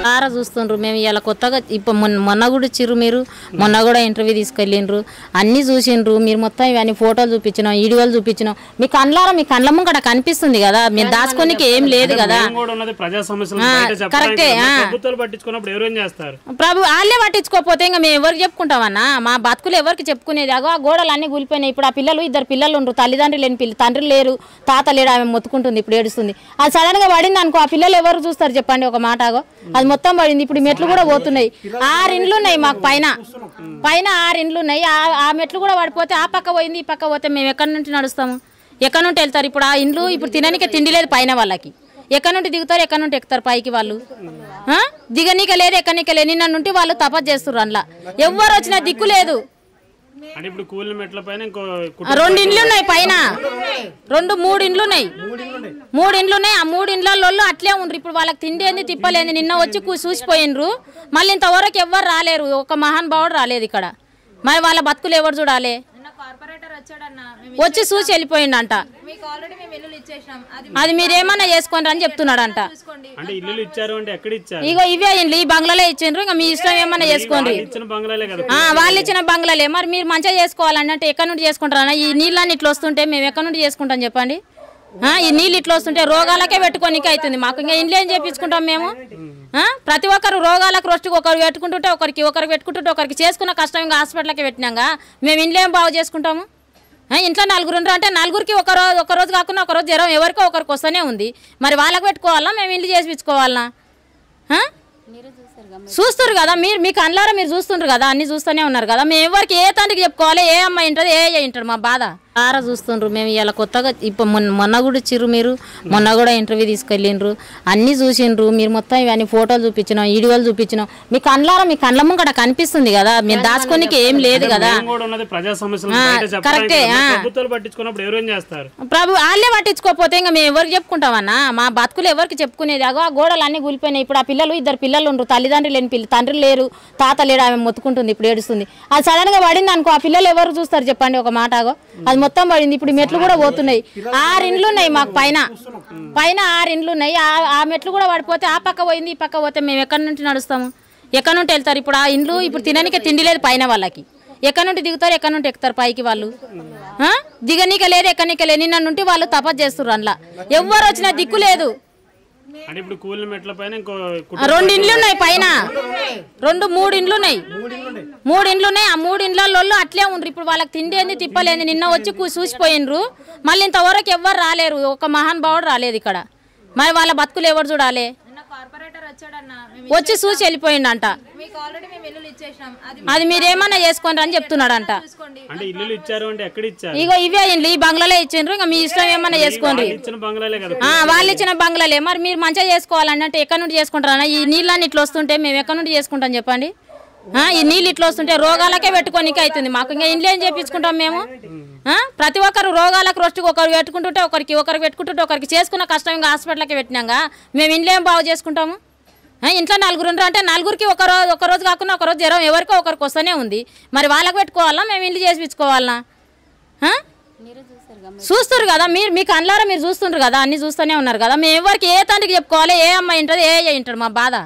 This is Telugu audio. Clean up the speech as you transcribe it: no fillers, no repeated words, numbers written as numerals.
ఆరా చూస్తుండ్రు మేము ఇలా కొత్తగా ఇప్పుడు మొన్న కూడా ఇచ్చిర్రు మీరు మొన్న కూడా ఇంటర్వ్యూ తీసుకెళ్ళిండ్రు అన్ని చూసిండ్రు మీరు మొత్తం ఇవన్నీ ఫోటోలు చూపించినాం వీడియోలు చూపించినాం మీ కళ్ళారా మీ కళ్ళ ముంగట కనిపిస్తుంది కదా మీరు దాచుకోనికి ఏం లేదు కదా కరెక్టే ప్రభు వాళ్ళే పట్టించుకోకపోతే ఇంకా మేము ఎవరికి చెప్పుకుంటామన్నా మా బతుకులు ఎవరికి చెప్పుకునేది అగో ఆ గోడలు అన్ని కూలిపోయినాయి ఇప్పుడు ఆ పిల్లలు ఇద్దరు పిల్లలు ఉండరు తల్లిదండ్రులు లేని తండ్రి లేరు తాత లేడు ఆమె మొత్తుకుంటుంది ఇప్పుడు ఏడుస్తుంది అది సడన్ గా పడింది అనుకో ఆ పిల్లలు ఎవరు చూస్తారు చెప్పండి ఒక మాట ఆగో అది మొత్తం పడింది ఇప్పుడు మెట్లు కూడా పోతున్నాయి 6 ఇండ్లు ఉన్నాయి మాకు పైన 6 ఇండ్లు ఉన్నాయి ఆ మెట్లు కూడా పడిపోతే ఆ పక్క పోయింది ఈ పక్క పోతే మేము ఎక్కడి నుంచి నడుస్తాము ఎక్కడి నుండి వెళ్తారు ఇప్పుడు ఆ ఇండ్లు ఇప్పుడు తినడానికి తిండి లేదు పైన వాళ్ళకి ఎక్కడి నుండి దిగుతారు ఎక్కడి నుండి ఎక్కుతారు పైకి వాళ్ళు దిగనీక లేదు ఎక్కనిక లేదు నిన్న నుండి వాళ్ళు తపస్సు చేస్తున్నారు అందులో ఎవరు వచ్చినా దిక్కు లేదు 2 ఇండ్లు ఉన్నాయి పైన 3 ఇండ్లు ఉన్నాయి 3 ఇండ్లు ఉన్నాయి ఆ 3 ఇండ్లలో అట్లే ఉండ్రు ఇప్పుడు వాళ్ళకి తిండి ఏంది తిప్పలేంది నిన్న వచ్చి చూసిపోయినరు మళ్ళీ ఇంతవరకు ఎవ్వరు రాలేరు ఒక మహానుభావుడు రాలేదు ఇక్కడ మరి వాళ్ళ బతుకులు ఎవరు చూడాలి వచ్చి చూసి వెళ్ళిపోయిండంట అది మీరేమన్నా చేసుకోండి అని చెప్తున్నాడంట ఇగో ఇవే ఇండ్లు ఈ బంగ్లాలో ఇచ్చిండ్రు ఇంకా మీ ఇష్టం ఏమన్నా చేసుకోండి వాళ్ళు ఇచ్చిన బంగ్లాలే మరి మీరు మంచిగా చేసుకోవాలంటే ఎక్కడి నుండి చేసుకుంటారన్నా ఈ నీళ్ళని ఇట్లా వస్తుంటే మేము ఎక్కడి నుండి చేసుకుంటాం చెప్పండి ఈ నీళ్ళు ఇట్లా వస్తుంటే రోగాలకే పెట్టుకోనికి అవుతుంది మాకు ఇంకా ఇంట్లో ఏం చేపించుకుంటాం మేము ప్రతి ఒక్కరు రోగాలకు రోజుకి ఒకరు పెట్టుకుంటుంటే ఒకరికి పెట్టుకుంటుంటే ఒకరికి చేసుకున్న కష్టం ఇంకా హాస్పిటల్కి పెట్టినాక మేము ఇంట్లో ఏం బాగు చేసుకుంటాము ఇంట్లో 4 అంటే 4కి ఒక రోజు కాకుండా ఒక రోజు జ్వరం ఎవరికో ఒకరికి వస్తూనే ఉంది మరి వాళ్ళకి పెట్టుకోవాలా మేము ఇంట్లో చేపించుకోవాలనా చూస్తున్నారు కదా మీ కళ్ళారా మీరు చూస్తుండ్రు కదా అన్ని చూస్తూనే ఉన్నారు కదా మేము ఎవరికి ఏ తండ్రికి చెప్పుకోవాలి ఏ అమ్మాయి ఇంటది ఏ ఇంటాడు మా బాధ ఆరా చూస్తుండ్రు మేము ఇలా కొత్తగా ఇప్పుడు మొన్న కూడా ఇచ్చిర్రు మీరు మొన్న కూడా ఇంటర్వ్యూ తీసుకెళ్ళిండ్రు అన్ని చూసిండ్రు మీరు మొత్తం ఇవన్నీ ఫోటోలు చూపించినాం వీడియోలు చూపించినాం మీ కళ్ళారా మీ కళ్ళ ముంగట కనిపిస్తుంది కదా మీరు దాచుకోనికి ఏం లేదు కదా కరెక్టే ప్రభు వాళ్ళే పట్టించుకోకపోతే ఇంకా మేము ఎవరికి చెప్పుకుంటామన్నా మా బతుకులు ఎవరికి చెప్పుకునేది అగో ఆ గోడలు అన్ని కూలిపోయినాయి ఇప్పుడు ఆ పిల్లలు ఇద్దరు పిల్లలు ఉండరు తల్లిదండ్రులు లేని తండ్రి లేరు తాత లేడు ఆమె మొత్తుకుంటుంది ఇప్పుడు ఏడుస్తుంది అది సడన్ గా పడింది అనుకో ఆ పిల్లలు ఎవరు చూస్తారు చెప్పండి ఒక మాట ఆగో అది మొత్తం పడింది ఇప్పుడు మెట్లు కూడా పోతున్నాయి 6 ఇండ్లు ఉన్నాయి మాకు పైన 6 ఇండ్లు ఉన్నాయి ఆ మెట్లు కూడా పడిపోతే ఆ పక్క పోయింది ఈ పక్క పోతే మేము ఎక్కడి నుంచి నడుస్తాము ఎక్కడి నుండి వెళ్తారు ఇప్పుడు ఆ ఇండ్లు ఇప్పుడు తినడానికి తిండి లేదు పైన వాళ్ళకి ఎక్కడి నుండి దిగుతారు ఎక్కడి నుండి ఎక్కుతారు పైకి వాళ్ళు దిగనీక లేదు ఎక్కనిక లేదు నిన్న నుండి వాళ్ళు తపస్సు చేస్తున్నారు అందులో ఎవరు వచ్చినా దిక్కు లేదు 2 ఇండ్లు ఉన్నాయి పైన 3 ఇండ్లు ఉన్నాయి 3 ఇండ్లు ఉన్నాయి ఆ 3 ఇండ్లలో అట్లే ఉండ్రు ఇప్పుడు వాళ్ళకి తిండి ఏంది తిప్పలేంది నిన్న వచ్చి చూసిపోయినరు మళ్ళీ ఇంతవరకు ఎవ్వరు రాలేరు ఒక మహానుభావుడు రాలేదు ఇక్కడ మరి వాళ్ళ బతుకులు ఎవరు చూడాలి వచ్చి చూసి వెళ్ళిపోయిండంట అది మీరేమన్నా చేసుకోండి అని చెప్తున్నాడంట ఇగో ఇవే ఇండ్లు ఈ బంగ్లాలో ఇచ్చిండ్రు ఇంకా మీ ఇష్టం ఏమన్నా చేసుకోండి వాళ్ళు ఇచ్చిన బంగ్లాలే మరి మీరు మంచిగా చేసుకోవాలంటే ఎక్కడి నుండి చేసుకుంటారన్నా ఈ నీళ్ళని ఇట్లా వస్తుంటే మేము ఎక్కడి నుండి చేసుకుంటాం చెప్పండి ఈ నీళ్ళు ఇట్లా వస్తుంటే రోగాలకే పెట్టుకోనికి అవుతుంది మాకు ఇంకా ఇంట్లో ఏం చేపించుకుంటాం మేము ప్రతి ఒక్కరు రోగాలకు రోజుకి ఒకరు పెట్టుకుంటుంటే ఒకరికి పెట్టుకుంటుంటే ఒకరికి చేసుకున్న కష్టం ఇంకా హాస్పిటల్కి పెట్టినాక మేము ఇంట్లో ఏం బాగు చేసుకుంటాము ఇంట్లో 4 అంటే 4కి ఒక రోజు కాకుండా ఒక రోజు జ్వరం ఎవరికో ఒకరికి వస్తూనే ఉంది మరి వాళ్ళకి పెట్టుకోవాలా మేము ఇంట్లో చేపించుకోవాలనా చూస్తున్నారు కదా మీ కళ్ళారా మీరు చూస్తుండ్రు కదా అన్ని చూస్తూనే ఉన్నారు కదా మేము ఎవరికి ఏ తండ్రికి చెప్పుకోవాలి ఏ అమ్మాయి ఇంటది ఏ ఇంటాడు మా బాధ